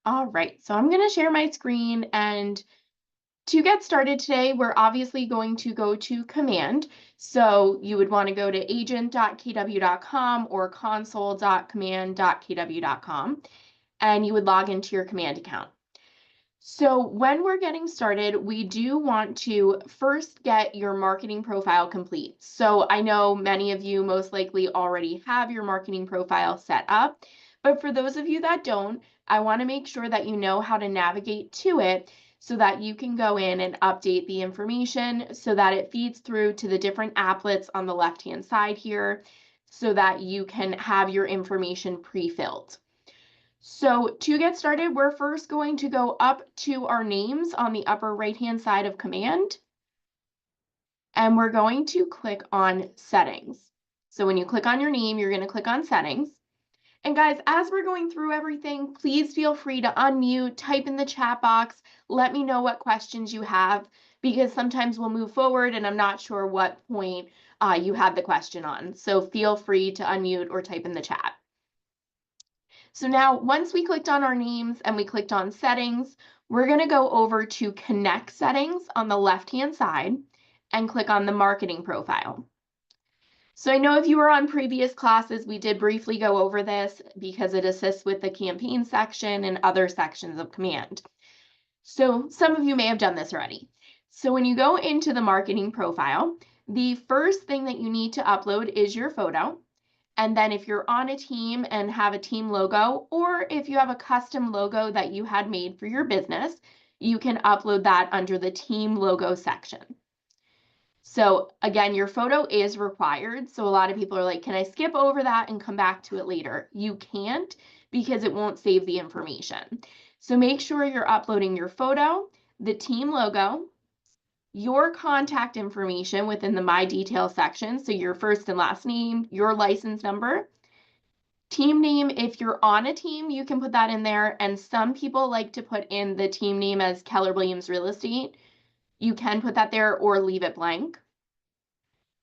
All right, so I'm going to share my screen, and to get started today, we're obviously going to go to Command. So you would want to go to agent.kw.com or console.command.kw.com, and you would log into your Command account. So when we're getting started, we do want to first get your marketing profile complete. So I know many of you most likely already have your marketing profile set up, but for those of you that don't, I want to make sure that you know how to navigate to it so that you can go in and update the information so that it feeds through to the different applets on the left-hand side here so that you can have your information pre-filled. So to get started, we're first going to go up to our names on the upper right-hand side of Command, and we're going to click on Settings. So when you click on your name, you're going to click on Settings. And guys, as we're going through everything, please feel free to unmute, type in the chat box, let me know what questions you have, because sometimes we'll move forward and I'm not sure what point you had the question on. So feel free to unmute or type in the chat. So now once we clicked on our names and we clicked on settings, we're going to go over to connect settings on the left-hand side and click on the marketing profile. So I know if you were on previous classes, we did briefly go over this because it assists with the campaign section and other sections of Command. So some of you may have done this already. So when you go into the marketing profile, the first thing that you need to upload is your photo. And then if you're on a team and have a team logo, or if you have a custom logo that you had made for your business, you can upload that under the team logo section. So again, your photo is required. So a lot of people are like, can I skip over that and come back to it later? You can't, because it won't save the information. So make sure you're uploading your photo, the team logo, your contact information within the My Details section, so your first and last name, your license number, team name. If you're on a team, you can put that in there, and some people like to put in the team name as Keller Williams Real Estate. You can put that there or leave it blank.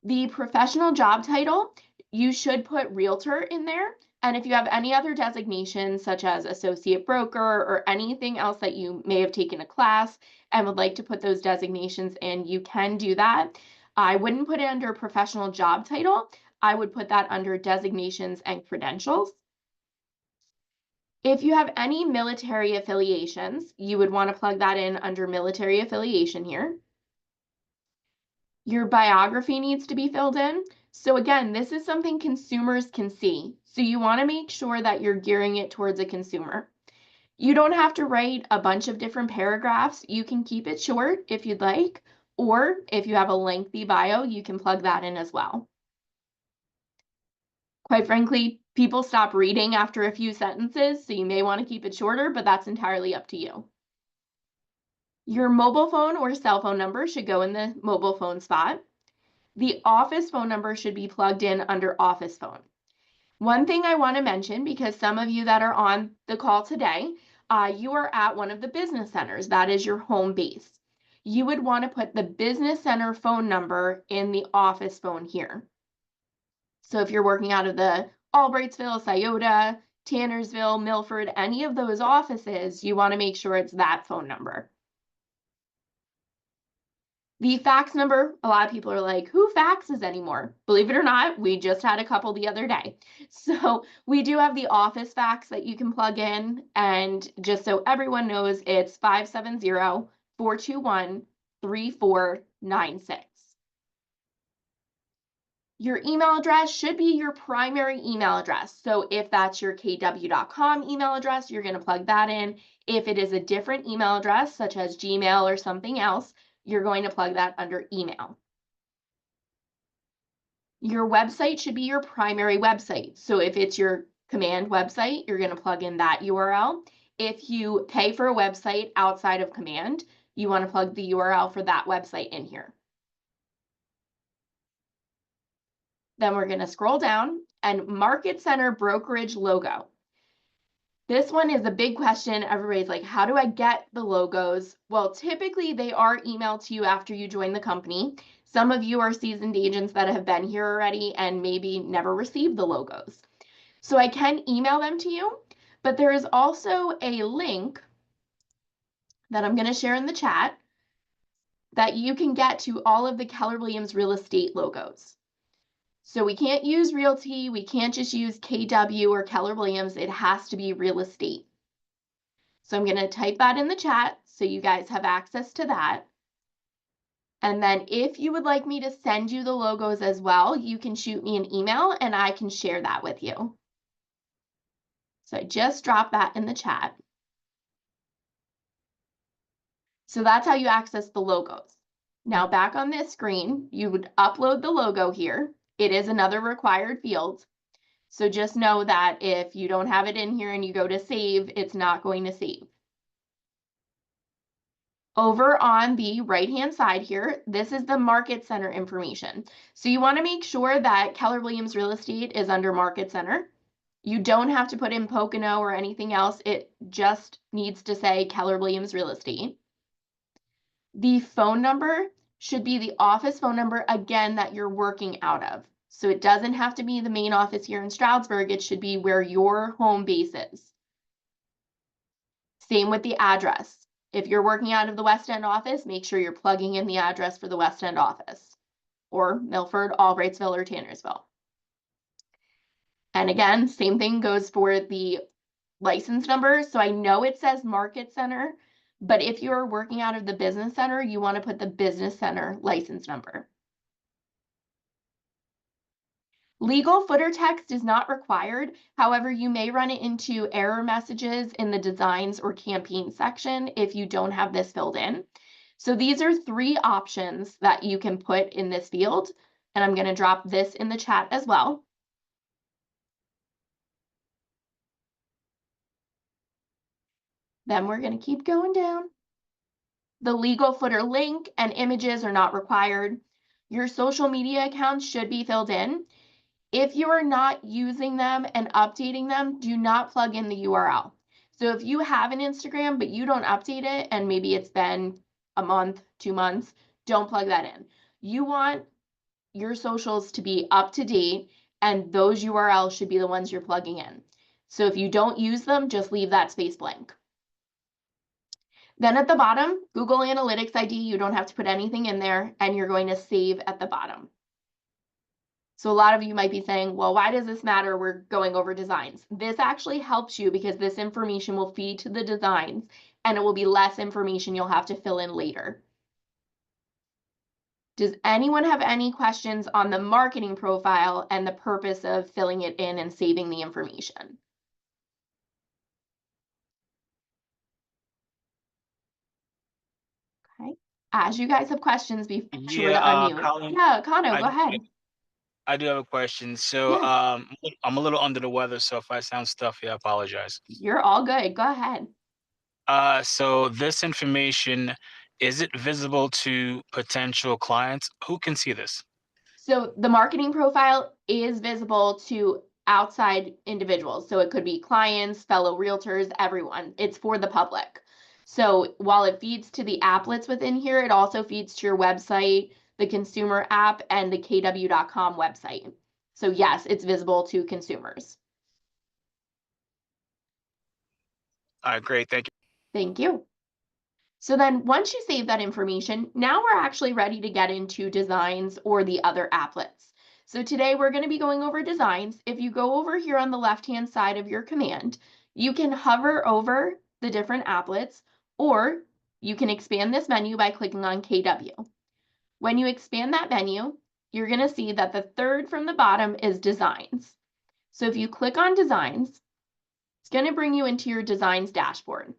The professional job title, you should put realtor in there. And if you have any other designations such as associate broker or anything else that you may have taken a class and would like to put those designations in, you can do that. I wouldn't put it under professional job title. I would put that under designations and credentials. If you have any military affiliations, you would want to plug that in under military affiliation here. Your biography needs to be filled in. So again, this is something consumers can see. So you want to make sure that you're gearing it towards a consumer. You don't have to write a bunch of different paragraphs. You can keep it short if you'd like, or if you have a lengthy bio, you can plug that in as well. Quite frankly, people stop reading after a few sentences, so you may want to keep it shorter, but that's entirely up to you. Your mobile phone or cell phone number should go in the mobile phone spot. The office phone number should be plugged in under office phone. One thing I want to mention, because some of you that are on the call today, you are at one of the business centers. That is your home base. You would want to put the business center phone number in the office phone here. So if you're working out of the Albrightsville, Scioto, Tannersville, Milford, any of those offices, you want to make sure it's that phone number. The fax number, a lot of people are like, who faxes anymore? Believe it or not, we just had a couple the other day. So we do have the office fax that you can plug in. And just so everyone knows, it's 570-421-3496. Your email address should be your primary email address. So if that's your kw.com email address, you're going to plug that in. If it is a different email address, such as Gmail or something else, you're going to plug that under email. Your website should be your primary website. So if it's your Command website, you're going to plug in that URL. If you pay for a website outside of Command, you want to plug the URL for that website in here. Then we're going to scroll down and Market Center brokerage logo. This one is a big question. Everybody's like, how do I get the logos? Well, typically they are emailed to you after you join the company. Some of you are seasoned agents that have been here already and maybe never received the logos. So I can email them to you, But there is also a link that I'm going to share in the chat that you can get to all of the Keller Williams real estate logos. So we can't use Realty, we can't just use KW or Keller Williams, it has to be real estate. So I'm going to type that in the chat so you guys have access to that. And then if you would like me to send you the logos as well, you can shoot me an email and I can share that with you. So I just dropped that in the chat. So that's how you access the logos. Now back on this screen, you would upload the logo here. It is another required field. So just know that if you don't have it in here and you go to save, it's not going to save. Over on the right-hand side here, this is the Market Center information. So you want to make sure that Keller Williams Real Estate is under Market Center. You don't have to put in Pocono or anything else. It just needs to say Keller Williams Real Estate. The phone number should be the office phone number, again, that you're working out of. So it doesn't have to be the main office here in Stroudsburg. It should be where your home base is. Same with the address. If you're working out of the West End office, make sure you're plugging in the address for the West End office, or Milford, Albrightsville, or Tannersville. And again, same thing goes for the license number. So I know it says Market Center, but if you're working out of the business center, you want to put the business center license number. Legal footer text is not required. However, you may run it into error messages in the designs or campaign section if you don't have this filled in. So these are 3 options that you can put in this field. And I'm going to drop this in the chat as well. Then we're going to keep going down. The legal footer link and images are not required. Your social media accounts should be filled in. If you are not using them and updating them, do not plug in the URL. So if you have an Instagram, but you don't update it, and maybe it's been a month, 2 months, don't plug that in. You want your socials to be up to date, and those URLs should be the ones you're plugging in. So if you don't use them, just leave that space blank. Then at the bottom, Google Analytics ID, you don't have to put anything in there, and you're going to save at the bottom. So a lot of you might be saying, well, why does this matter? We're going over designs. This actually helps you because this information will feed to the designs and it will be less information you'll have to fill in later. Does anyone have any questions on the marketing profile and the purpose of filling it in and saving the information? Okay. As you guys have questions, be sure to unmute. Colin, Yeah, Kano, I go ahead. I do have a question. So, Yeah. I'm a little under the weather, so if I sound stuffy, I apologize. You're all good. Go ahead. So this information, is it visible to potential clients? Who can see this? So the marketing profile is visible to outside individuals. So it could be clients, fellow realtors, everyone. It's for the public. So while it feeds to the applets within here, it also feeds to your website, the consumer app, and the kw.com website. So yes, it's visible to consumers. All right, great. Thank you. Thank you. So then once you save that information, now we're actually ready to get into designs or the other applets. So today we're going to be going over designs. If you go over here on the left-hand side of your command, you can hover over the different applets, or you can expand this menu by clicking on KW. When you expand that menu, you're going to see that the third from the bottom is designs. So if you click on designs, it's going to bring you into your designs dashboard.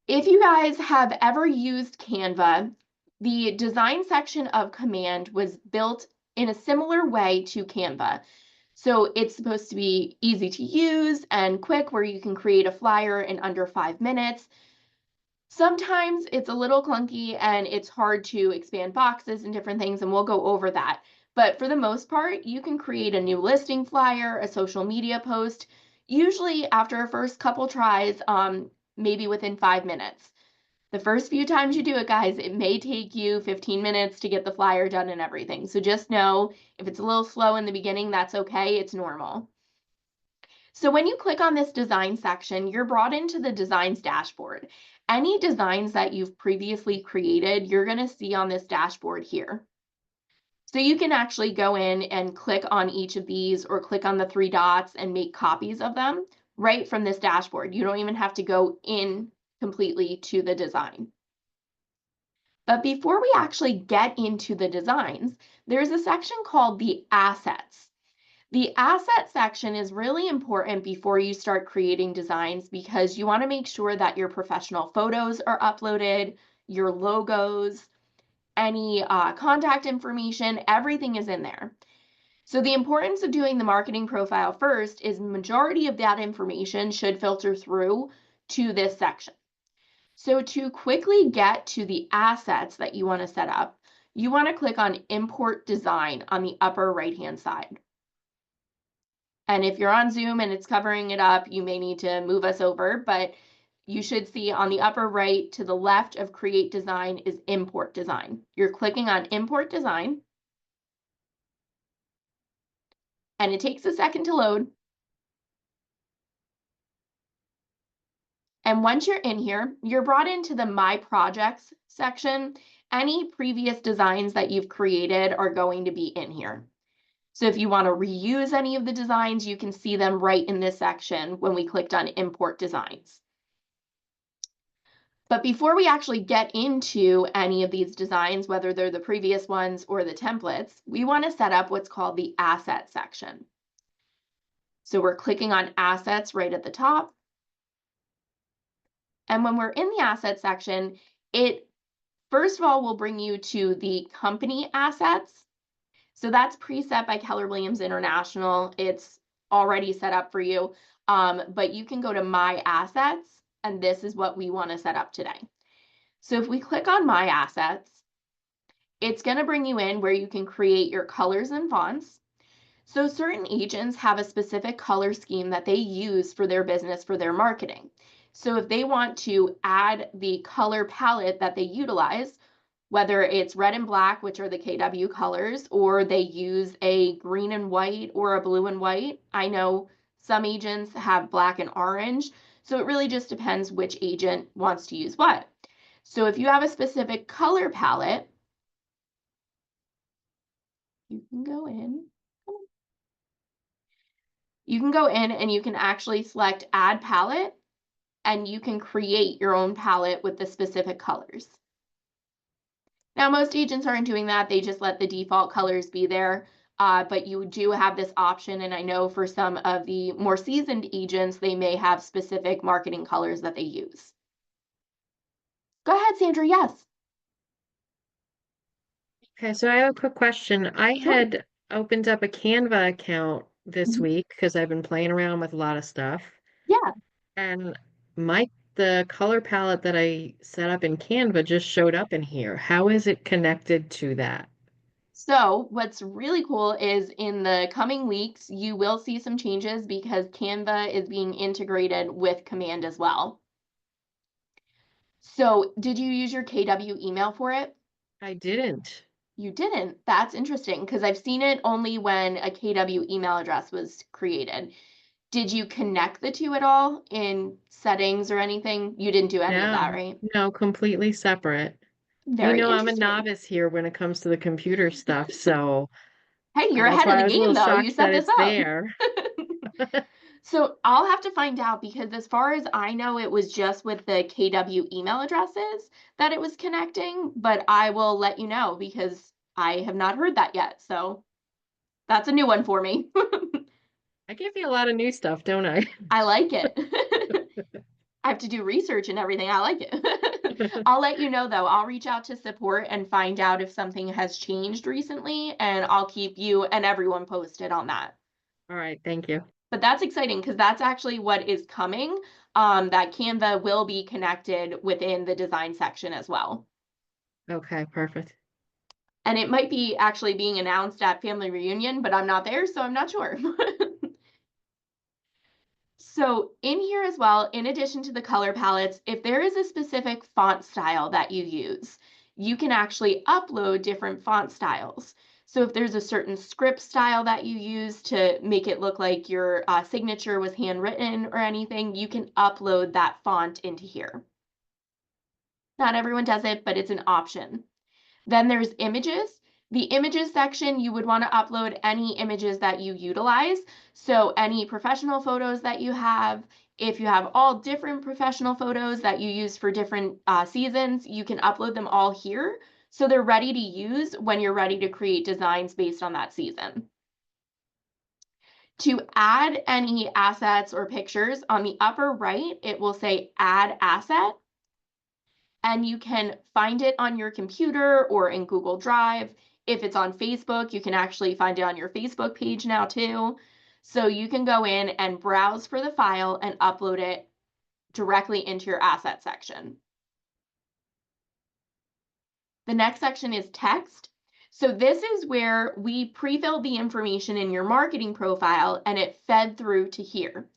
If you guys have ever used Canva, the design section of Command was built in a similar way to Canva. So it's supposed to be easy to use and quick, where you can create a flyer in under 5 minutes. Sometimes it's a little clunky and it's hard to expand boxes and different things, and we'll go over that. But for the most part, you can create a new listing flyer, a social media post, usually after a first couple tries, maybe within 5 minutes. The first few times you do it, guys, it may take you 15 minutes to get the flyer done and everything. So just know if it's a little slow in the beginning, that's okay. It's normal. So when you click on this design section, you're brought into the designs dashboard. Any designs that you've previously created, you're going to see on this dashboard here. So you can actually go in and click on each of these or click on the three dots and make copies of them right from this dashboard. You don't even have to go in completely to the design. But before we actually get into the designs, there's a section called the assets. The asset section is really important before you start creating designs because you want to make sure that your professional photos are uploaded, your logos, any contact information, everything is in there. So the importance of doing the marketing profile first is the majority of that information should filter through to this section. So to quickly get to the assets that you want to set up, you want to click on Import Design on the upper right-hand side. And if you're on Zoom and it's covering it up, you may need to move us over, but you should see on the upper right to the left of Create Design is Import Design. You're clicking on Import Design, and it takes a second to load. And once you're in here, you're brought into the My Projects section. Any previous designs that you've created are going to be in here. So if you want to reuse any of the designs, you can see them right in this section when we clicked on Import Designs. But before we actually get into any of these designs, whether they're the previous ones or the templates, we want to set up what's called the Asset section. So we're clicking on Assets right at the top. And when we're in the Asset section, it first of all will bring you to the company assets. So that's preset by Keller Williams International. It's already set up for you, but you can go to My Assets, and this is what we want to set up today. So if we click on My Assets, it's going to bring you in where you can create your colors and fonts. So certain agents have a specific color scheme that they use for their business, for their marketing. So if they want to add the color palette that they utilize, whether it's red and black, which are the KW colors, or they use a green and white or a blue and white. I know some agents have black and orange, so it really just depends which agent wants to use what. So if you have a specific color palette, you can go in. You can go in and you can actually select Add Palette, and you can create your own palette with the specific colors. Now, most agents aren't doing that. They just let the default colors be there, but you do have this option. And I know for some of the more seasoned agents, they may have specific marketing colors that they use. Go ahead, Sandra. Yes. Okay, so I have a quick question. I Sure. had opened up a Canva account this Mhm. week because I've been playing around with a lot of stuff. Yeah. And the color palette that I set up in Canva just showed up in here. How is it connected to that? So what's really cool is in the coming weeks, you will see some changes because Canva is being integrated with Command as well. So did you use your KW email for it? I didn't. You didn't. That's interesting because I've seen it only when a KW email address was created. Did you connect the two at all in settings or anything? You didn't do any of that, No, right? no, completely separate. You Very know, I'm a interesting. novice here when it comes to the computer stuff, so Hey, you're that's ahead of why the I was a game little though. You shocked set that this it's up. there. So I'll have to find out because as far as I know, it was just with the KW email addresses that it was connecting, but I will let you know because I have not heard that yet. So that's a new one for me. I give you a lot of new stuff, don't I? I like it. I have to do research and everything. I like it. I'll let you know though. I'll reach out to support and find out if something has changed recently, and I'll keep you and everyone posted on that. All right, thank you. But that's exciting because that's actually what is coming. That Canva will be connected within the design section as well. Okay, perfect. And it might be actually being announced at Family Reunion, but I'm not there, so I'm not sure. So in here as well, in addition to the color palettes, if there is a specific font style that you use, you can actually upload different font styles. So if there's a certain script style that you use to make it look like your signature was handwritten or anything, you can upload that font into here. Not everyone does it, but it's an option. Then there's images. The images section, you would want to upload any images that you utilize. So any professional photos that you have, if you have all different professional photos that you use for different seasons, you can upload them all here. So they're ready to use when you're ready to create designs based on that season. To add any assets or pictures, on the upper right, it will say add asset. And you can find it on your computer or in Google Drive. If it's on Facebook, you can actually find it on your Facebook page now too. So you can go in and browse for the file and upload it directly into your asset section. The next section is text. So this is where we pre-filled the information in your marketing profile and it fed through to here.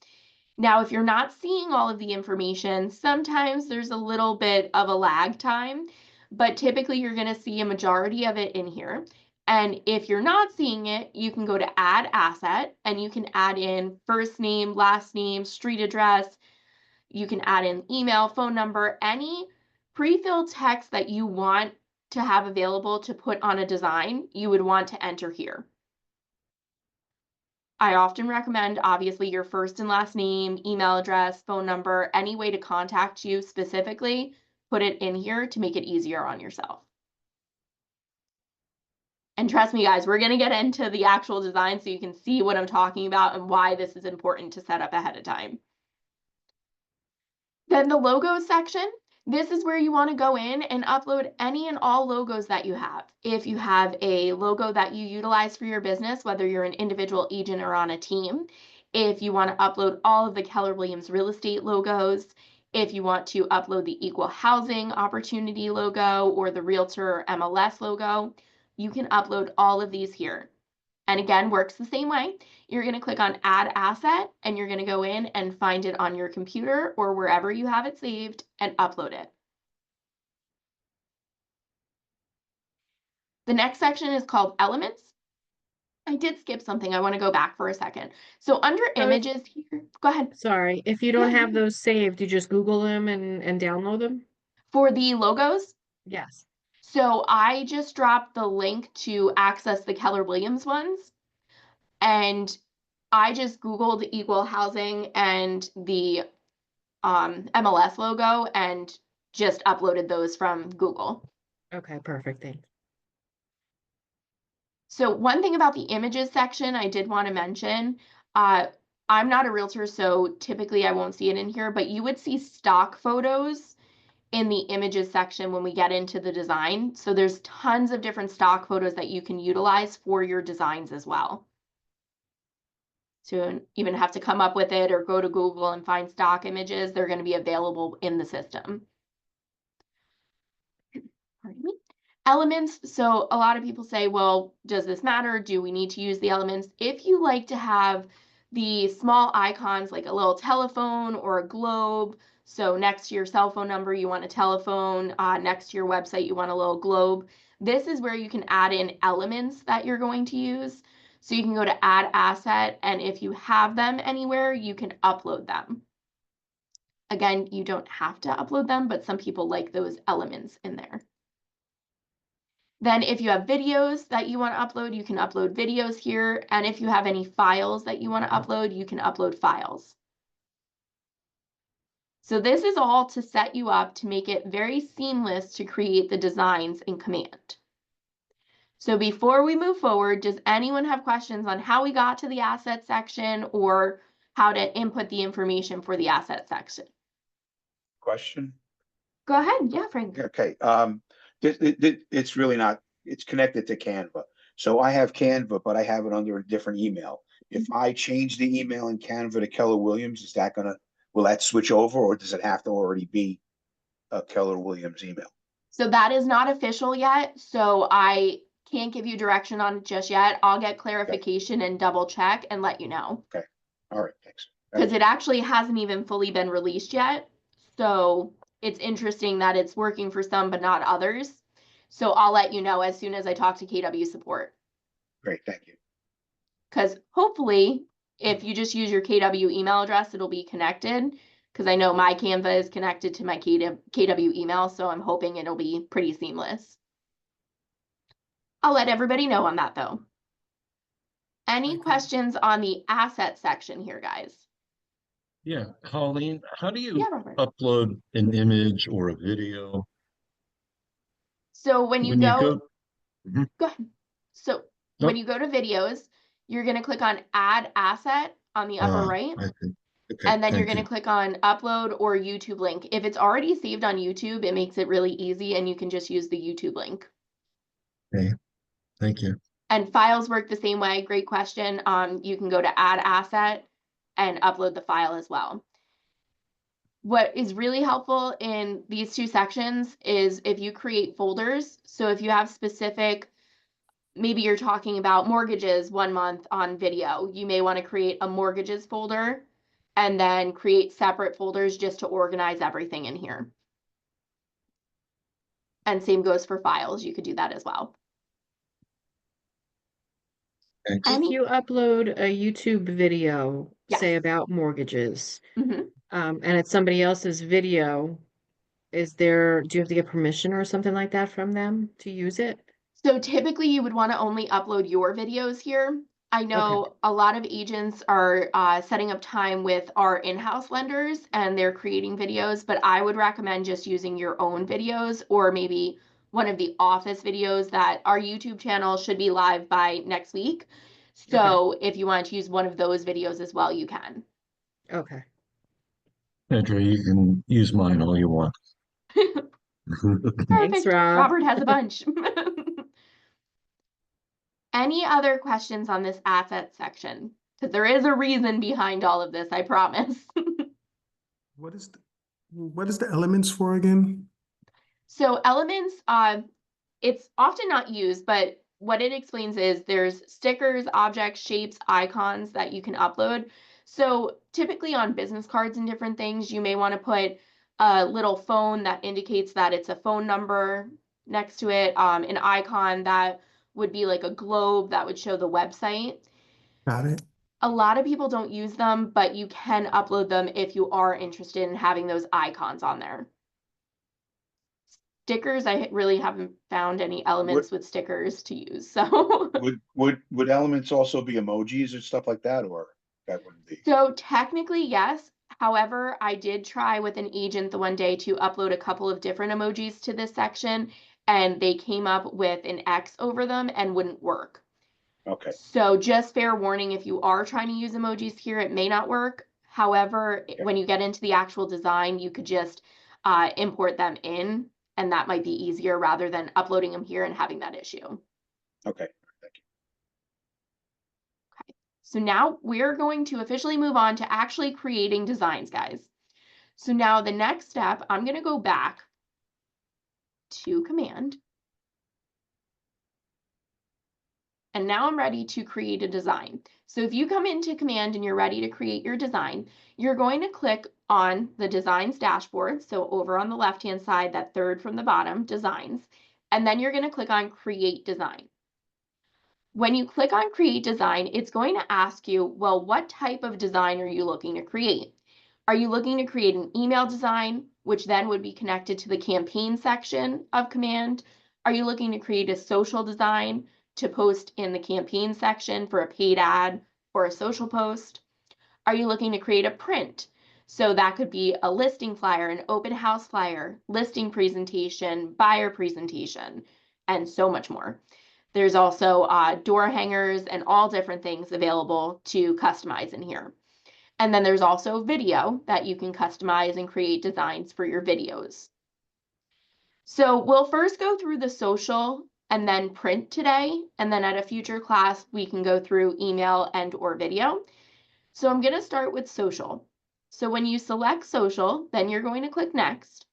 Now, if you're not seeing all of the information, sometimes there's a little bit of a lag time, but typically you're going to see a majority of it in here. And if you're not seeing it, you can go to add asset and you can add in first name, last name, street address. You can add in email, phone number, any pre-filled text that you want to have available to put on a design, you would want to enter here. I often recommend, obviously, your first and last name, email address, phone number, any way to contact you specifically, put it in here to make it easier on yourself. And trust me, guys, we're going to get into the actual design so you can see what I'm talking about and why this is important to set up ahead of time. Then the logos section. This is where you want to go in and upload any and all logos that you have. If you have a logo that you utilize for your business, whether you're an individual agent or on a team, if you want to upload all of the Keller Williams real estate logos, if you want to upload the equal housing opportunity logo or the realtor MLS logo, you can upload all of these here. And again, works the same way. You're going to click on add asset and you're going to go in and find it on your computer or wherever you have it saved and upload it. The next section is called elements. I did skip something. I want to go back for a second. So under images here, go ahead. Sorry, if you don't Yeah. have those saved, you just Google them and download them? For the logos, Yes. so I just dropped the link to access the Keller Williams ones. And I just Googled equal housing and the MLS logo and just uploaded those from Google. Okay, perfect. Thanks. So one thing about the images section I did want to mention, I'm not a realtor, so typically I won't see it in here, but you would see stock photos in the images section when we get into the design. So there's tons of different stock photos that you can utilize for your designs as well. So you don't even have to come up with it or go to Google and find stock images. They're going to be available in the system. Pardon me. Elements. So a lot of people say, well, does this matter? Do we need to use the elements? If you like to have the small icons like a little telephone or a globe, so next to your cell phone number, you want a telephone, next to your website, you want a little globe. This is where you can add in elements that you're going to use. So you can go to add asset, and if you have them anywhere, you can upload them. Again, you don't have to upload them, but some people like those elements in there. Then if you have videos that you want to upload, you can upload videos here. And if you have any files that you want to upload, you can upload files. So this is all to set you up to make it very seamless to create the designs in Command. So before we move forward, does anyone have questions on how we got to the asset section or how to input the information for the asset section? Question? Go ahead. Yeah, Frank. Okay, it's really not, it's connected to Canva. So I have Canva, but I have it under a different email. If I change the email in Canva to Keller Williams, is that will that switch over, or does it have to already be a Keller Williams email? So that is not official yet. So I can't give you direction on it just yet. I'll get clarification and double check and let you know. Okay. All right. Thanks. Because it actually hasn't even fully been released yet. So it's interesting that it's working for some but not others. So I'll let you know as soon as I talk to KW support. Great, thank you. Because hopefully, if you just use your KW email address, it'll be connected. Because I know my Canva is connected to my KW email, so I'm hoping it'll be pretty seamless. I'll let everybody know on that though. Any Okay. questions on the asset section here, guys? Yeah, Colleen, how do you Yeah, Robert. upload an image or a video So when you when you go, go? go ahead. So No. when you go to videos, you're going to click on add asset on the upper right. I see. Okay, And then you're thank going to you. click on upload or YouTube link. If it's already saved on YouTube, it makes it really easy and you can just use the YouTube link. Okay, thank you. And files work the same way. Great question. You can go to add asset and upload the file as well. What is really helpful in these two sections is if you create folders. So if you have specific, maybe you're talking about mortgages 1 month on video, you may want to create a mortgages folder and then create separate folders just to organize everything in here. And same goes for files. You could do that as well. Thanks. If Any? you upload a YouTube video, say Yes. about mortgages, Mhm. and it's somebody else's video, do you have to get permission or something like that from them to use it? So typically you would want to only upload your videos here. I know a lot of agents are setting up time with our in-house lenders and they're creating videos, but I would recommend just using your own videos or maybe one of the office videos that our YouTube channel should be live by next week. So if you want to use one of those videos as well, you can. Okay. Andrew, you can use mine all you want. Thanks, Perfect. Rob. Robert has a bunch. Any other questions on this asset section? Because there is a reason behind all of this, I promise. What is the elements for again? So elements, it's often not used, but what it explains is there's stickers, objects, shapes, icons that you can upload. So typically on business cards and different things, you may want to put a little phone that indicates that it's a phone number next to it, an icon that would be like a globe that would show the website. Got it. A lot of people don't use them, but you can upload them if you are interested in having those icons on there. Stickers, I really haven't found any elements with stickers to use, so. Would elements also be emojis or stuff like that, or that wouldn't be? So technically, yes. However, I did try with an agent the one day to upload a couple of different emojis to this section, and they came up with an X over them and wouldn't work. Okay, So just fair warning, if you are trying to use emojis here, it may not work. However, when you get into the actual design, you could just import them in, and that might be easier rather than uploading them here and having that issue. okay, thank you. So now we're going to officially move on to actually creating designs, guys. So now the next step, I'm going to go back to Command. And now I'm ready to create a design. So if you come into Command and you're ready to create your design, you're going to click on the Designs dashboard. So over on the left-hand side, that third from the bottom, Designs. And then you're going to click on Create Design. When you click on Create Design, it's going to ask you, well, what type of design are you looking to create? Are you looking to create an email design, which then would be connected to the campaign section of Command? Are you looking to create a social design to post in the campaign section for a paid ad or a social post? Are you looking to create a print? So that could be a listing flyer, an open house flyer, listing presentation, buyer presentation, and so much more. There's also door hangers and all different things available to customize in here. And then there's also video that you can customize and create designs for your videos. So we'll first go through the social and then print today. And then at a future class, we can go through email and or video. So I'm going to start with social. So when you select social, then you're going to click next.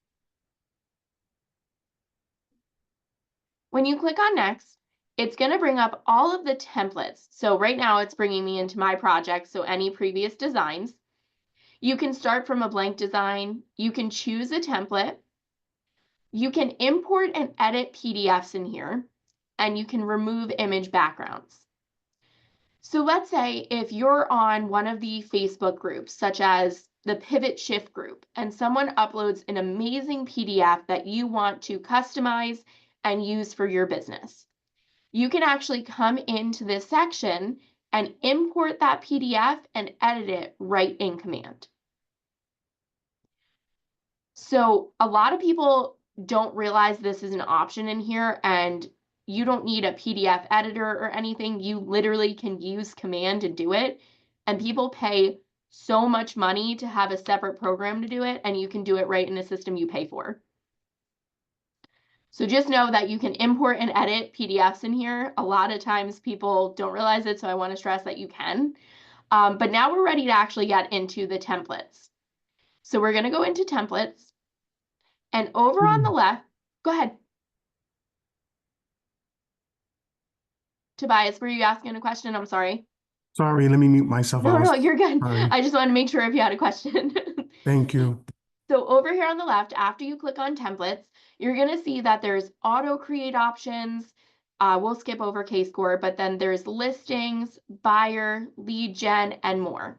When you click on next, it's going to bring up all of the templates. So right now it's bringing me into my project, so any previous designs. You can start from a blank design. You can choose a template. You can import and edit PDFs in here, and you can remove image backgrounds. So let's say if you're on one of the Facebook groups, such as the Pivot Shift group, and someone uploads an amazing PDF that you want to customize and use for your business, you can actually come into this section and import that PDF and edit it right in Command. So a lot of people don't realize this is an option in here, and you don't need a PDF editor or anything. You literally can use Command to do it, and people pay so much money to have a separate program to do it, and you can do it right in a system you pay for. So just know that you can import and edit PDFs in here. A lot of times people don't realize it, so I want to stress that you can. But now we're ready to actually get into the templates. So we're going to go into templates, and over on the left, go ahead. Tobias, were you asking a question? I'm sorry. Sorry, let me mute myself. I No, was- you're good. sorry. I just wanted to make sure if you had a question. Thank you. So over here on the left, after you click on templates, you're going to see that there's auto create options. We'll skip over K-score, but then there's listings, buyer, lead gen, and more.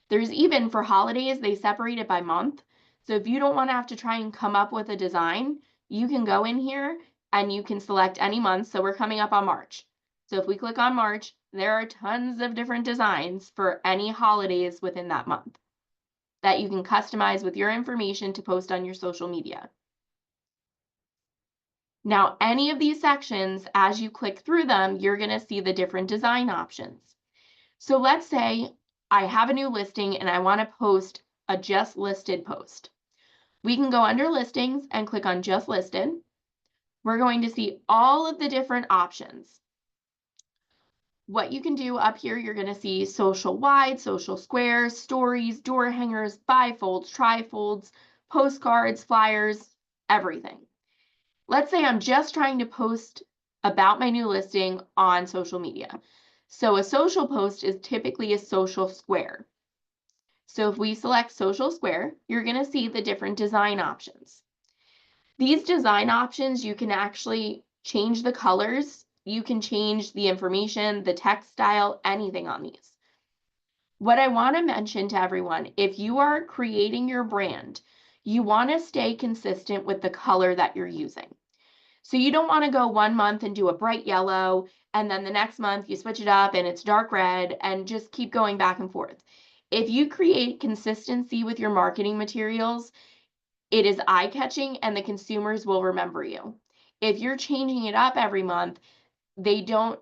There's even for holidays, they separate it by month. So if you don't want to have to try and come up with a design, you can go in here and you can select any month. So we're coming up on March. So if we click on March, there are tons of different designs for any holidays within that month that you can customize with your information to post on your social media. Now, any of these sections, as you click through them, you're going to see the different design options. So let's say I have a new listing and I want to post a just listed post. We can go under listings and click on just listed. We're going to see all of the different options. What you can do up here, you're going to see social wide, social squares, stories, door hangers, bifolds, trifolds, postcards, flyers, everything. Let's say I'm just trying to post about my new listing on social media. So a social post is typically a social square. So if we select social square, you're going to see the different design options. These design options, you can actually change the colors. You can change the information, the text style, anything on these. What I want to mention to everyone, if you are creating your brand, you want to stay consistent with the color that you're using. So you don't want to go 1 month and do a bright yellow, and then the next month you switch it up and it's dark red, and just keep going back and forth. If you create consistency with your marketing materials, it is eye-catching and the consumers will remember you. If you're changing it up every month, the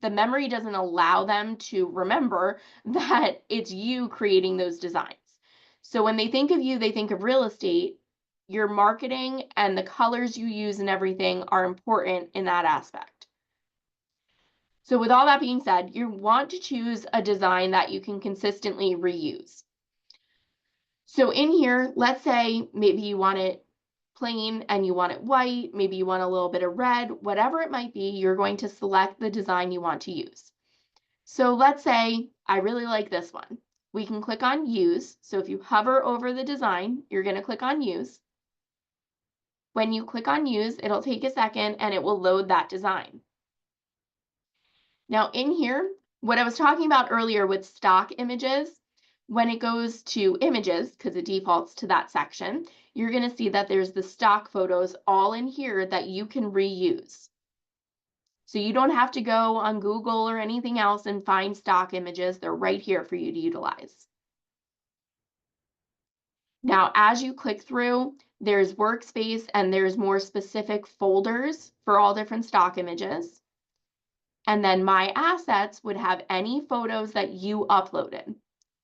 memory doesn't allow them to remember that it's you creating those designs. So when they think of you, they think of real estate. Your marketing and the colors you use and everything are important in that aspect. So with all that being said, you want to choose a design that you can consistently reuse. So in here, let's say maybe you want it plain and you want it white, maybe you want a little bit of red, whatever it might be, you're going to select the design you want to use. So let's say I really like this one. We can click on use. So if you hover over the design, you're going to click on use. When you click on use, it'll take a second and it will load that design. Now in here, what I was talking about earlier with stock images, when it goes to images, because it defaults to that section, you're going to see that there's the stock photos all in here that you can reuse. So you don't have to go on Google or anything else and find stock images. They're right here for you to utilize. Now, as you click through, there's workspace and there's more specific folders for all different stock images. And then my assets would have any photos that you uploaded.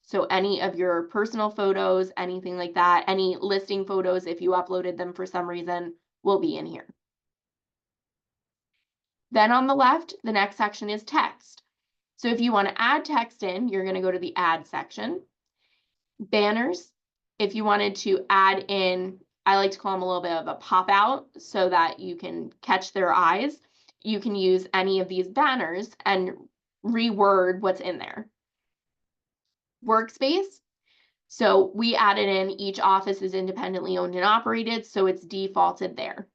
So any of your personal photos, anything like that, any listing photos, if you uploaded them for some reason, will be in here. Then on the left, the next section is text. So if you want to add text in, you're going to go to the add section. Banners, if you wanted to add in, I like to call them a little bit of a pop out so that you can catch their eyes. You can use any of these banners and reword what's in there. Workspace. So we added in each office is independently owned and operated, so it's defaulted there.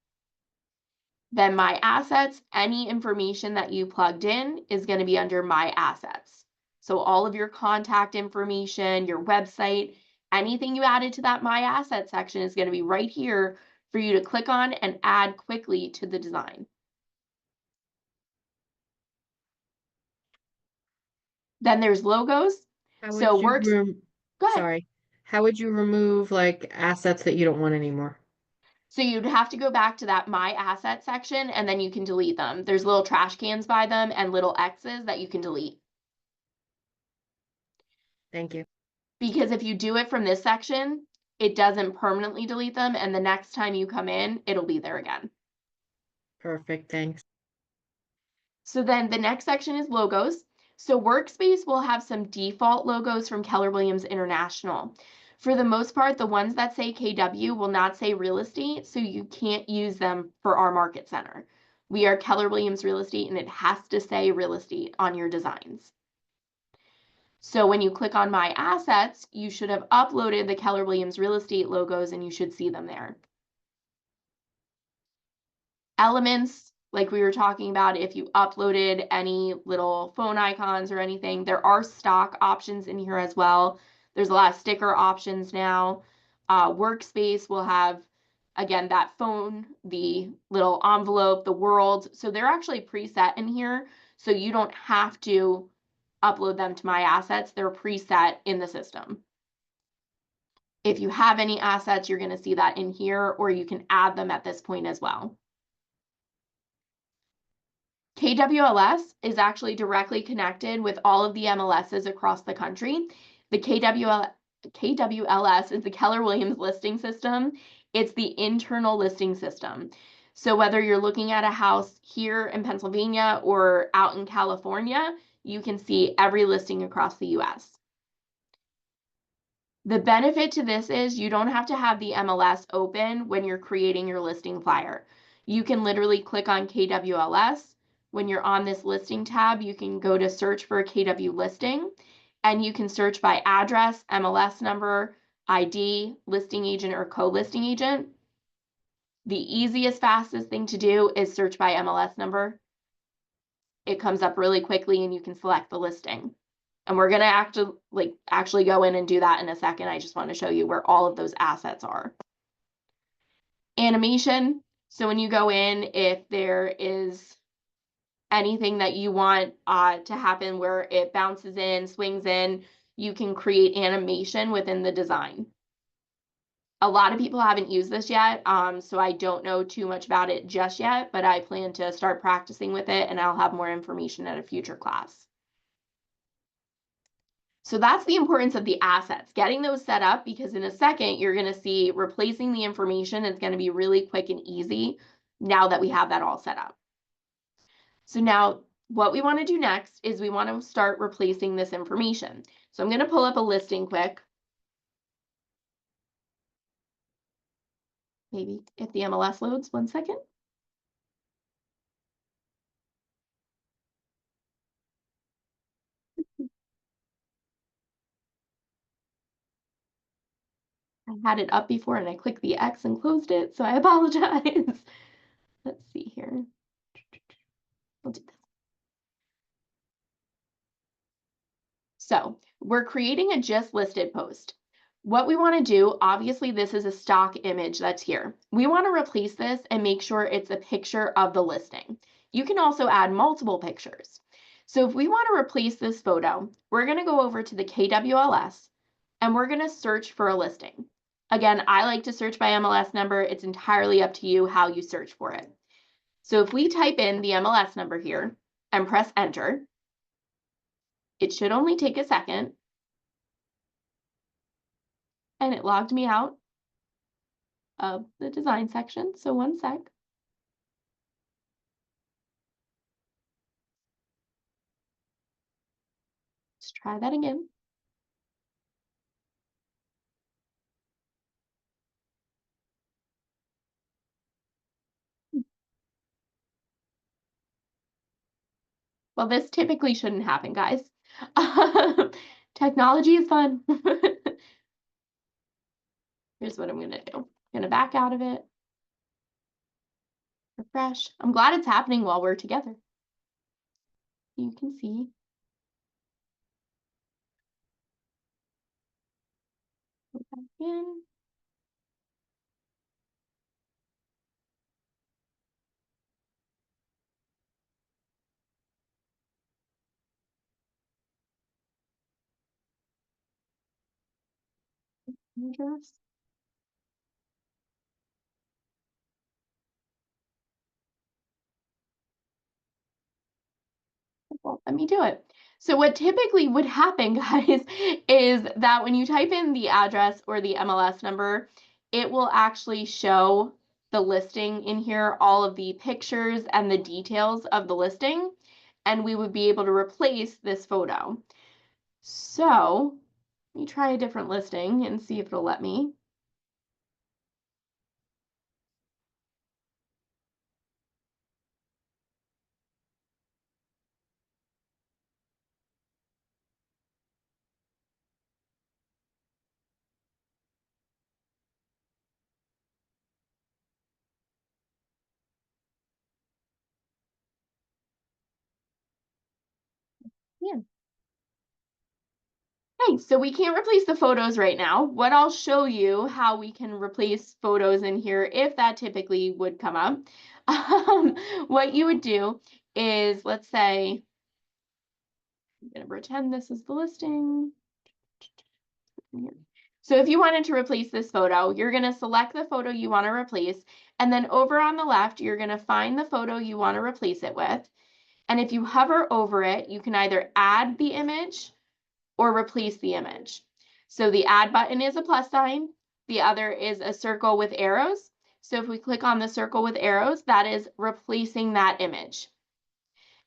Then My Assets, any information that you plugged in is going to be under My Assets. So all of your contact information, your website, anything you added to that My Assets section is going to be right here for you to click on and add quickly to the design. Then there's logos. How So would you works. rem- Go ahead. Sorry. How would you remove like assets that you don't want anymore? So you'd have to go back to that My Asset section and then you can delete them. There's little trash cans by them and little X's that you can delete. Thank you. Because if you do it from this section, it doesn't permanently delete them, and the next time you come in, it'll be there again. Perfect. Thanks. So then the next section is logos. So Workspace will have some default logos from Keller Williams International. For the most part, the ones that say KW will not say real estate, so you can't use them for our market center. We are Keller Williams Real Estate, and it has to say real estate on your designs. So when you click on My Assets, you should have uploaded the Keller Williams Real Estate logos and you should see them there. Elements, like we were talking about, if you uploaded any little phone icons or anything, there are stock options in here as well. There's a lot of sticker options now. Workspace will have, again, that phone, the little envelope, the world. So they're actually preset in here. So you don't have to upload them to My Assets. They're preset in the system. If you have any assets, you're going to see that in here, or you can add them at this point as well. KWLS is actually directly connected with all of the MLSs across the country. The KWLS is the Keller Williams listing system. It's the internal listing system. So whether you're looking at a house here in Pennsylvania or out in California, you can see every listing across the US. The benefit to this is you don't have to have the MLS open when you're creating your listing flyer. You can literally click on KWLS. When you're on this listing tab, you can go to search for a KW listing, and you can search by address, MLS number, ID, listing agent, or co-listing agent. The easiest, fastest thing to do is search by MLS number. It comes up really quickly and you can select the listing. And we're gonna actually go in and do that in a second. I just want to show you where all of those assets are. Animation. So when you go in, if there is anything that you want to happen where it bounces in, swings in, you can create animation within the design. A lot of people haven't used this yet, so I don't know too much about it just yet, but I plan to start practicing with it and I'll have more information at a future class. So that's the importance of the assets, getting those set up, because in a second, you're going to see replacing the information is going to be really quick and easy now that we have that all set up. So now what we want to do next is we want to start replacing this information. So I'm going to pull up a listing quick. Maybe if the MLS loads, 1 second. I had it up before and I clicked the X and closed it, so I apologize. Let's see here. We'll do this. So we're creating a just listed post. What we want to do, obviously this is a stock image that's here. We want to replace this and make sure it's a picture of the listing. You can also add multiple pictures. So if we want to replace this photo, we're going to go over to the KWLS and we're going to search for a listing. Again, I like to search by MLS number. It's entirely up to you how you search for it. So if we type in the MLS number here and press enter, it should only take a second. And it logged me out of the design section. So 1 sec. Let's try that again. Well, this typically shouldn't happen, guys. Technology is fun. Here's what I'm going to do. I'm going to back out of it. Refresh. I'm glad it's happening while we're together. You can see. Go back in. Address. Well, let me do it. So what typically would happen, guys, is that when you type in the address or the MLS number, it will actually show the listing in here, all of the pictures and the details of the listing, and we would be able to replace this photo. So let me try a different listing and see if it'll let me. Yeah. Okay, so we can't replace the photos right now. What I'll show you how we can replace photos in here if that typically would come up. What you would do is, let's say, I'm going to pretend this is the listing. So if you wanted to replace this photo, you're going to select the photo you want to replace, and then over on the left, you're going to find the photo you want to replace it with. And if you hover over it, you can either add the image or replace the image. So the add button is a plus sign. The other is a circle with arrows. So if we click on the circle with arrows, that is replacing that image.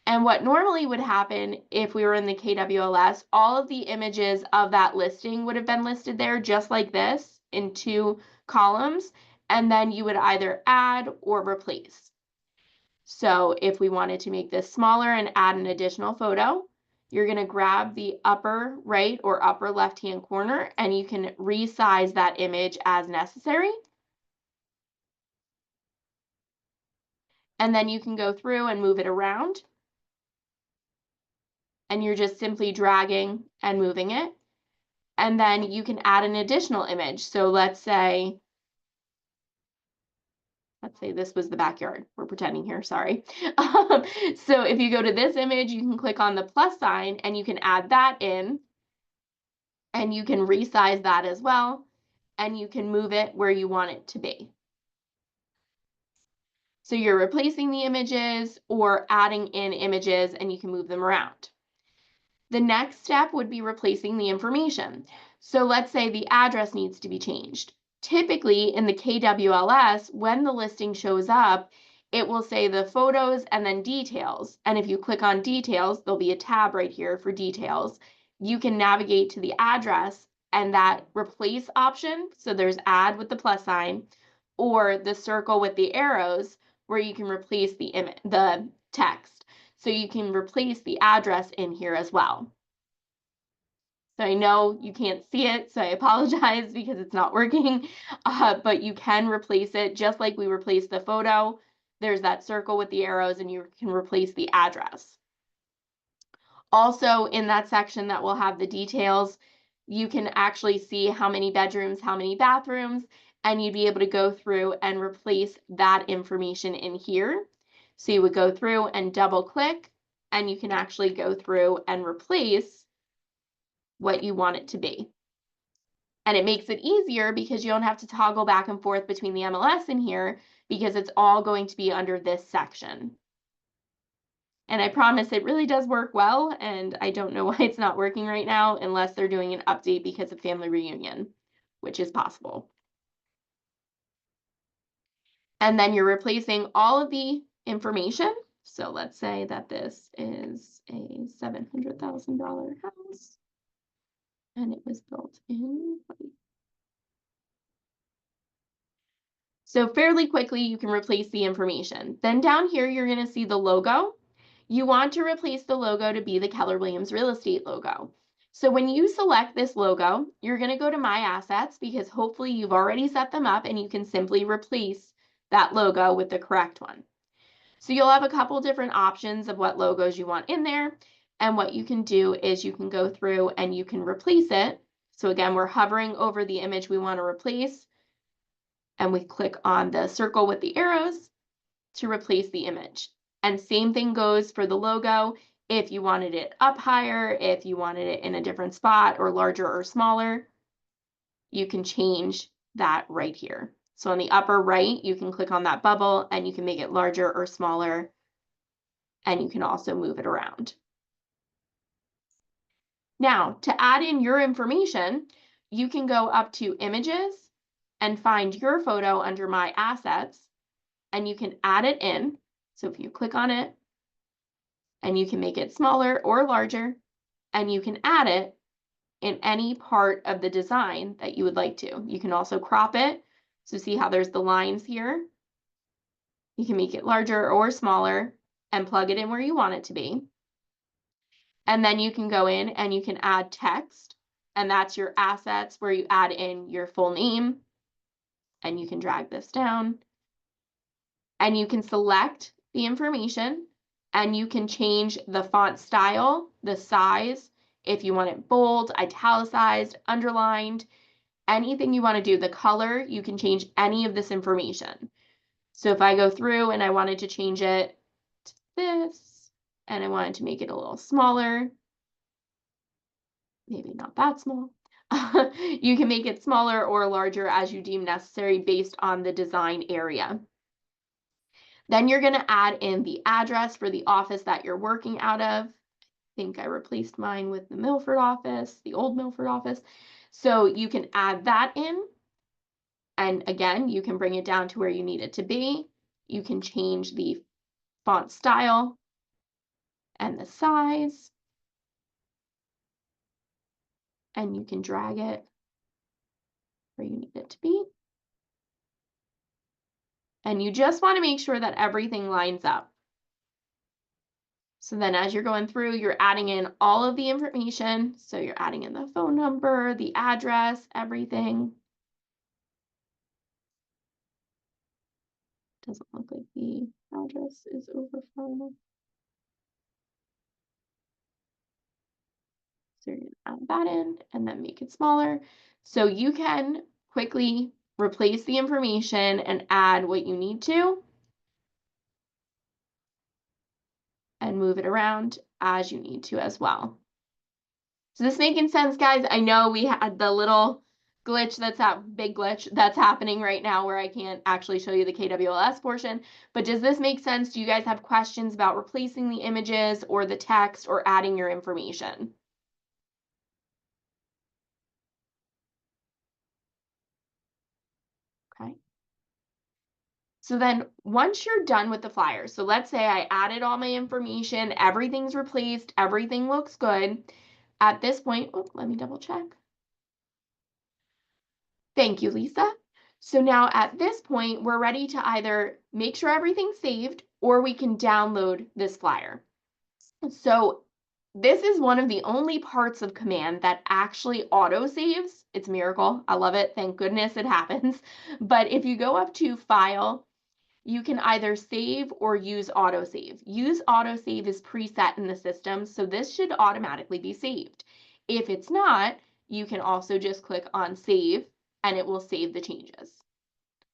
And what normally would happen if we were in the KWLS, all of the images of that listing would have been listed there just like this in 2 columns. And then you would either add or replace. So if we wanted to make this smaller and add an additional photo, you're going to grab the upper right or upper left-hand corner and you can resize that image as necessary. And then you can go through and move it around. And you're just simply dragging and moving it. And then you can add an additional image. So let's say this was the backyard. We're pretending here, sorry. So if you go to this image, you can click on the plus sign and you can add that in. And you can resize that as well. And you can move it where you want it to be. So you're replacing the images or adding in images and you can move them around. The next step would be replacing the information. So let's say the address needs to be changed. Typically in the KWLS, when the listing shows up, it will say the photos and then details. And if you click on details, there'll be a tab right here for details. You can navigate to the address and that replace option. So there's add with the plus sign or the circle with the arrows where you can replace the text. So you can replace the address in here as well. So I know you can't see it, so I apologize because it's not working, but you can replace it just like we replaced the photo. There's that circle with the arrows and you can replace the address. Also in that section that will have the details, you can actually see how many bedrooms, how many bathrooms, and you'd be able to go through and replace that information in here. So you would go through and double click and you can actually go through and replace what you want it to be. And it makes it easier because you don't have to toggle back and forth between the MLS in here because it's all going to be under this section. And I promise it really does work well, and I don't know why it's not working right now unless they're doing an update because of family reunion, which is possible. And then you're replacing all of the information. So let's say that this is a $700,000 house and it was built in 20. So fairly quickly, you can replace the information. Then down here, you're going to see the logo. You want to replace the logo to be the Keller Williams Real Estate logo. So when you select this logo, you're going to go to My Assets because hopefully you've already set them up and you can simply replace that logo with the correct one. So you'll have a couple different options of what logos you want in there. And what you can do is you can go through and you can replace it. So again, we're hovering over the image we want to replace, and we click on the circle with the arrows to replace the image. And same thing goes for the logo. If you wanted it up higher, if you wanted it in a different spot or larger or smaller, you can change that right here. So on the upper right, you can click on that bubble and you can make it larger or smaller, and you can also move it around. Now, to add in your information, you can go up to Images and find your photo under My Assets, and you can add it in. So if you click on it, and you can make it smaller or larger, and you can add it in any part of the design that you would like to. You can also crop it. So see how there's the lines here? You can make it larger or smaller and plug it in where you want it to be. And then you can go in and you can add text, and that's your assets where you add in your full name, and you can drag this down, and you can select the information, and you can change the font style, the size, if you want it bold, italicized, underlined, anything you want to do. The color, you can change any of this information. So if I go through and I wanted to change it to this, and I wanted to make it a little smaller, maybe not that small, you can make it smaller or larger as you deem necessary based on the design area. Then you're going to add in the address for the office that you're working out of. I think I replaced mine with the Milford office, the old Milford office. So you can add that in. And again, you can bring it down to where you need it to be. You can change the font style and the size. And you can drag it where you need it to be. And you just want to make sure that everything lines up. So then as you're going through, you're adding in all of the information. So you're adding in the phone number, the address, everything. Doesn't look like the address is over far enough. So you're going to add that in and then make it smaller. So you can quickly replace the information and add what you need to, and move it around as you need to as well. So this making sense, guys? I know we had the little glitch big glitch that's happening right now where I can't actually show you the KWLS portion, but does this make sense? Do you guys have questions about replacing the images or the text or adding your information? Okay. So then once you're done with the flyer, so let's say I added all my information, everything's replaced, everything looks good. At this point, let me double check. Thank you, Lisa. So now at this point, we're ready to either make sure everything's saved or we can download this flyer. So this is one of the only parts of Command that actually auto saves. It's a miracle. I love it. Thank goodness it happens. But if you go up to File, you can either save or use autosave. Use autosave is preset in the system, so this should automatically be saved. If it's not, you can also just click on Save, and it will save the changes.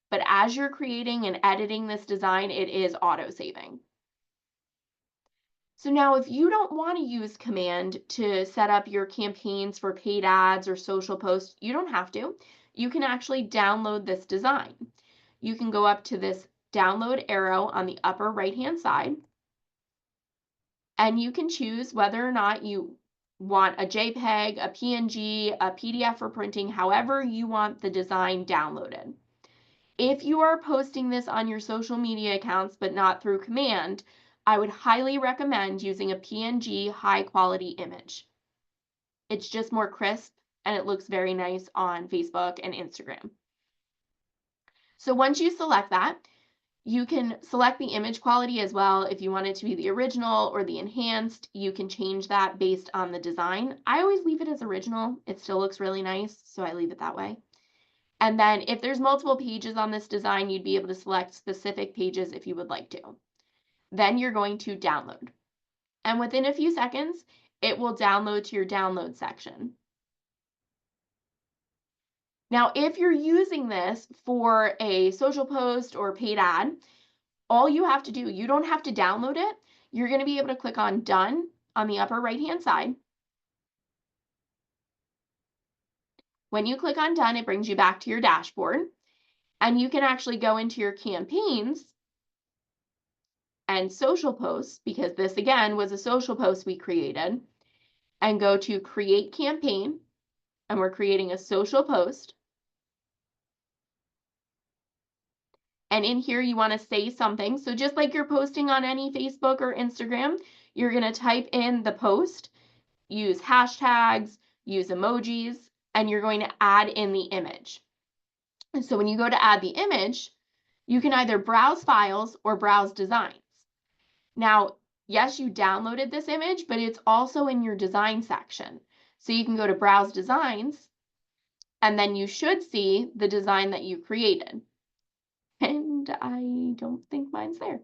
But as you're creating and editing this design, it is auto-saving. So now if you don't want to use Command to set up your campaigns for paid ads or social posts, you don't have to. You can actually download this design. You can go up to this download arrow on the upper right-hand side, and you can choose whether or not you want a JPEG, a PNG, a PDF for printing, however you want the design downloaded. If you are posting this on your social media accounts but not through Command, I would highly recommend using a PNG high-quality image. It's just more crisp and it looks very nice on Facebook and Instagram. So once you select that, you can select the image quality as well. If you want it to be the original or the enhanced, you can change that based on the design. I always leave it as original. It still looks really nice, so I leave it that way. And then if there's multiple pages on this design, you'd be able to select specific pages if you would like to. Then you're going to download. And within a few seconds, it will download to your download section. Now, if you're using this for a social post or paid ad, all you have to do, you don't have to download it. You're going to be able to click on Done on the upper right-hand side. When you click on Done, it brings you back to your dashboard, and you can actually go into your campaigns and social posts, because this again was a social post we created, and go to Create Campaign, and we're creating a social post. And in here, you want to say something. So just like you're posting on any Facebook or Instagram, you're going to type in the post, use hashtags, use emojis, and you're going to add in the image. And so when you go to add the image, you can either browse files or browse designs. Now, yes, you downloaded this image, but it's also in your design section. So you can go to Browse Designs, and then you should see the design that you created. And I don't think mine's there.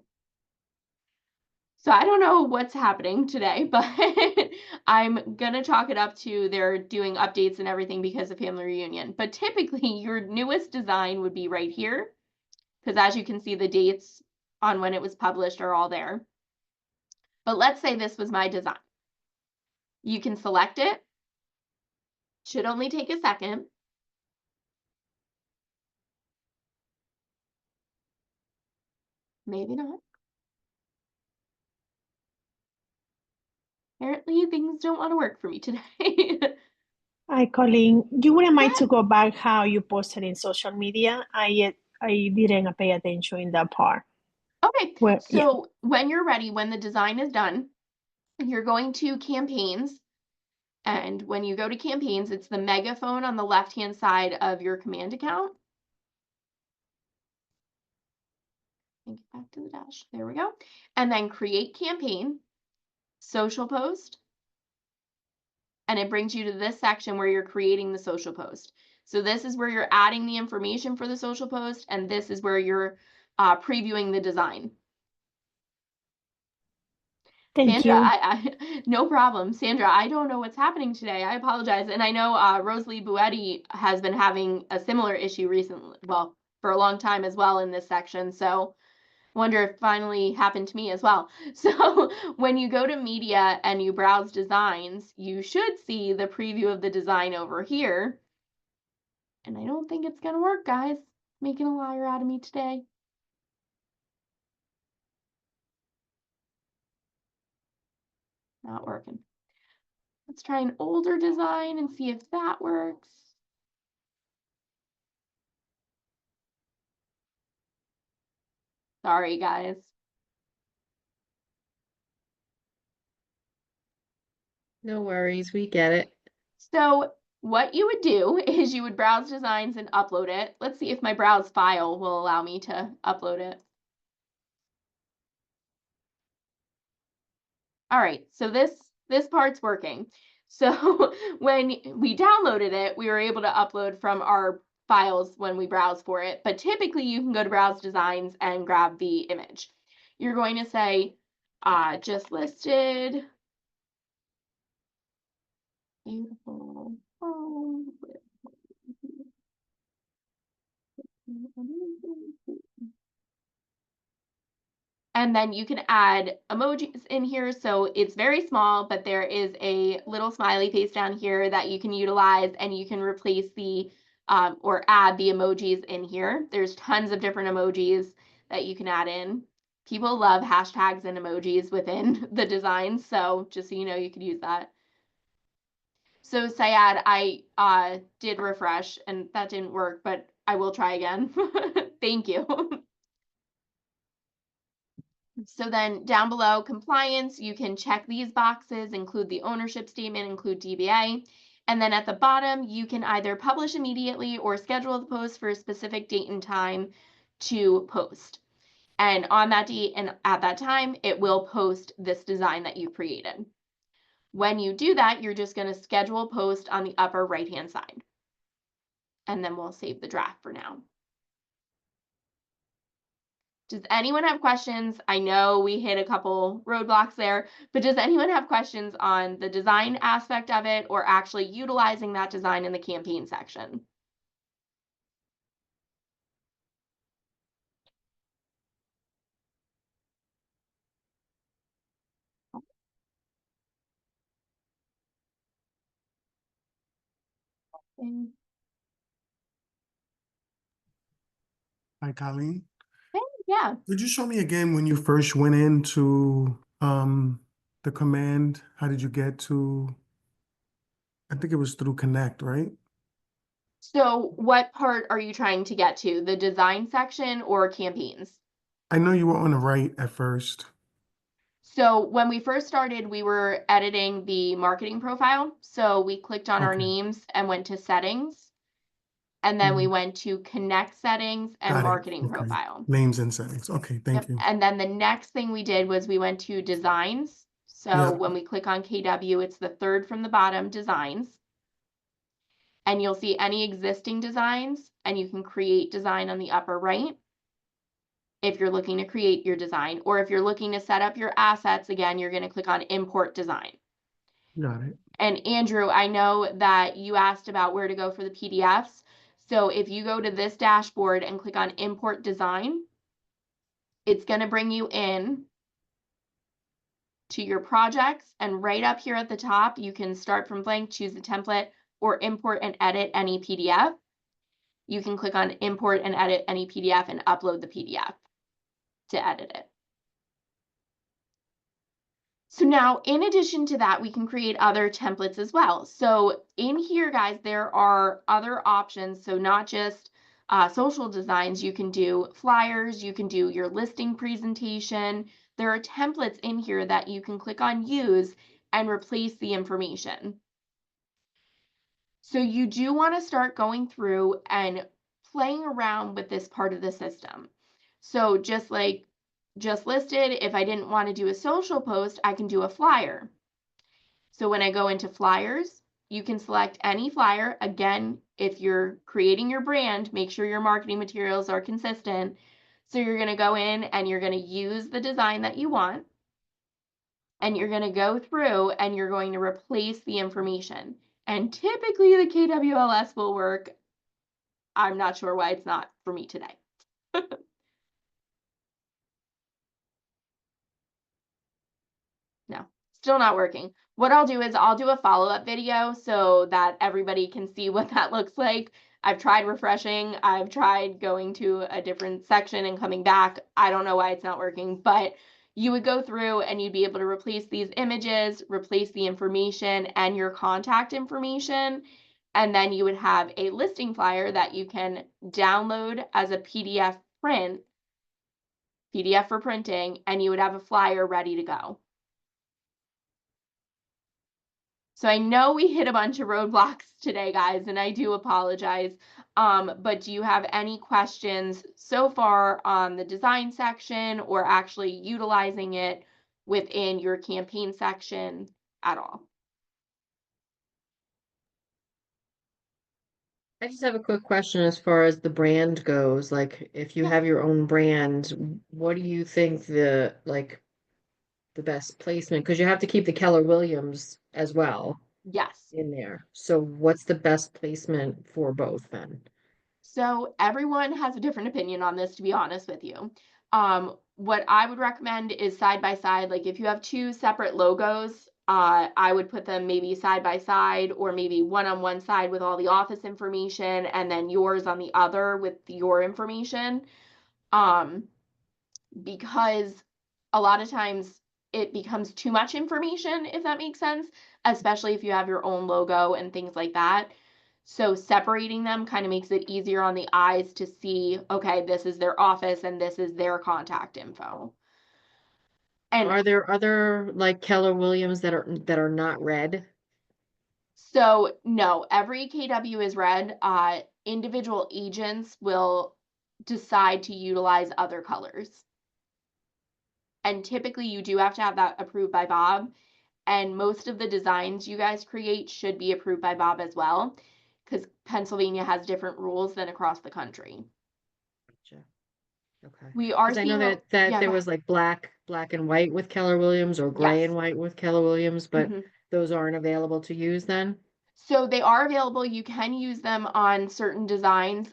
So I don't know what's happening today, but I'm going to chalk it up to they're doing updates and everything because of family reunion. But typically your newest design would be right here, because as you can see, the dates on when it was published are all there. But let's say this was my design. You can select it. Should only take a second. Maybe not. Apparently things don't want to work for me today. Hi, Colleen. You wouldn't mind Yeah. to go back how you posted in social media? I didn't pay attention in that part. Okay, Well, yeah. so when you're ready, when the design is done, you're going to campaigns. And when you go to campaigns, it's the megaphone on the left-hand side of your command account. And get back to the dash. There we go. And then create campaign, social post. And it brings you to this section where you're creating the social post. So this is where you're adding the information for the social post, and this is where you're previewing the design. Thank Sandra, you. no problem. Sandra, I don't know what's happening today. I apologize. And I know Rosalie Buetti has been having a similar issue recently, well, for a long time as well in this section. So I wonder if it finally happened to me as well. So when you go to media and you browse designs, you should see the preview of the design over here. And I don't think it's going to work, guys. Making a liar out of me today. Not working. Let's try an older design and see if that works. Sorry, guys. No worries, we get it. So what you would do is you would browse designs and upload it. Let's see if my browse file will allow me to upload it. All right, so this part's working. So when we downloaded it, we were able to upload from our files when we browse for it, but typically you can go to Browse Designs and grab the image. You're going to say, just listed. Beautiful. And then you can add emojis in here. So it's very small, but there is a little smiley face down here that you can utilize, and you can replace the or add the emojis in here. There's tons of different emojis that you can add in. People love hashtags and emojis within the design. So just so you know, you could use that. So Syed, I did refresh and that didn't work, but I will try again. Thank you. So then down below compliance, you can check these boxes, include the ownership statement, include DBA. And then at the bottom, you can either publish immediately or schedule the post for a specific date and time to post. And on that date and at that time, it will post this design that you created. When you do that, you're just going to schedule post on the upper right-hand side. And then we'll save the draft for now. Does anyone have questions? I know we hit a couple roadblocks there, but does anyone have questions on the design aspect of it or actually utilizing that design in the campaign section? Hi, Colleen. Yeah. Could you show me again when you first went into the command? How did you get to? I think it was through Connect, right? So what part are you trying to get to? The design section or campaigns? I know you were on the right at first. So when we first started, we were editing the marketing profile. So we clicked on our Okay. names and went to settings. And then we Mhm. went to connect settings and Got it. marketing Okay. profile. Names and settings. Okay, thank Yep. you. And then the next thing we did was we went to designs. So Yeah. when we click on KW, it's the third from the bottom, designs. And you'll see any existing designs, and you can create design on the upper right if you're looking to create your design. Or if you're looking to set up your assets, again, you're going to click on import design. Got it. And Andrew, I know that you asked about where to go for the PDFs. So if you go to this dashboard and click on import design, it's going to bring you in to your projects, and right up here at the top, you can start from blank, choose the template, or import and edit any PDF. You can click on import and edit any PDF and upload the PDF to edit it. So now, in addition to that, we can create other templates as well. So in here, guys, there are other options. So not just social designs, you can do flyers, you can do your listing presentation. There are templates in here that you can click on use and replace the information. So you do want to start going through and playing around with this part of the system. So just like just listed, if I didn't want to do a social post, I can do a flyer. So when I go into flyers, you can select any flyer. Again, if you're creating your brand, make sure your marketing materials are consistent. So you're going to go in and you're going to use the design that you want. And you're going to go through and you're going to replace the information. And typically the KWLS will work. I'm not sure why it's not for me today. No, still not working. What I'll do is I'll do a follow-up video so that everybody can see what that looks like. I've tried refreshing. I've tried going to a different section and coming back. I don't know why it's not working, but you would go through and you'd be able to replace these images, replace the information and your contact information. And then you would have a listing flyer that you can download as a PDF print, PDF for printing, and you would have a flyer ready to go. So I know we hit a bunch of roadblocks today, guys, and I do apologize. But do you have any questions so far on the design section or actually utilizing it within your campaign section at all? I just have a quick question as far as the brand goes. Like, if you Yeah. have your own brand, what do you think the best placement? Because you have to keep the Keller Williams as well Yes. in there. So what's the best placement for both then? So everyone has a different opinion on this, to be honest with you. What I would recommend is side by side. Like if you have two separate logos, I would put them maybe side by side or maybe one on one side with all the office information and then yours on the other with your information. Because a lot of times it becomes too much information, if that makes sense, especially if you have your own logo and things like that. So separating them kind of makes it easier on the eyes to see, okay, this is their office and this is their contact info. And Are there other like Keller Williams that are not red? so no, every KW is red. Individual agents will decide to utilize other colors. And typically you do have to have that approved by Bob. And most of the designs you guys create should be approved by Bob as well, because Pennsylvania has different rules than across the country. Gotcha. Okay. We are 'Cause I know seeing, that yeah, there go was like black and white with Keller Williams or gray Yes. and white with Keller Williams, but Mhm. those aren't available to use then? So they are available. You can use them on certain designs.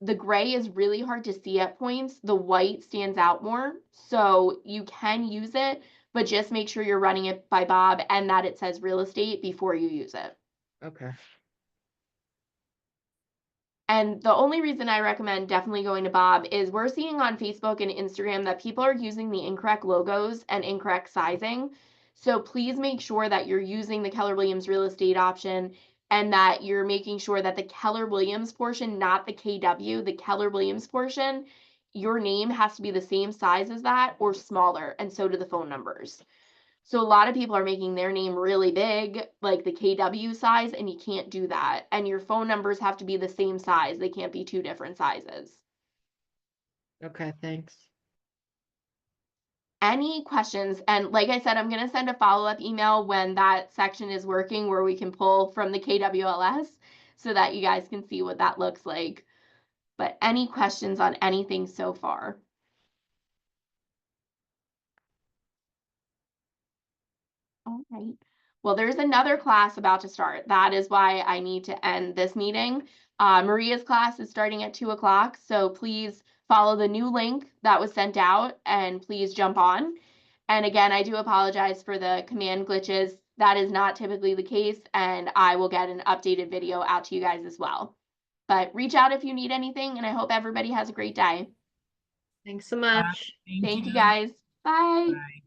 The gray is really hard to see at points. The white stands out more. So you can use it, but just make sure you're running it by Bob and that it says real estate before you use it. Okay. And the only reason I recommend definitely going to Bob is we're seeing on Facebook and Instagram that people are using the incorrect logos and incorrect sizing. So please make sure that you're using the Keller Williams real estate option and that you're making sure that the Keller Williams portion, not the KW, the Keller Williams portion, your name has to be the same size as that or smaller, and so do the phone numbers. So a lot of people are making their name really big, like the KW size, and you can't do that. And your phone numbers have to be the same size. They can't be two different sizes. Okay, thanks. Any questions? And like I said, I'm going to send a follow-up email when that section is working where we can pull from the KWLS so that you guys can see what that looks like. But any questions on anything so far? All right. Well, there's another class about to start. That is why I need to end this meeting. Maria's class is starting at 2 o'clock, so please follow the new link that was sent out and please jump on. And again, I do apologize for the command glitches. That is not typically the case, and I will get an updated video out to you guys as well. But reach out if you need anything, and I hope everybody has a great day. Thanks so much. Thank you guys. Bye. Bye.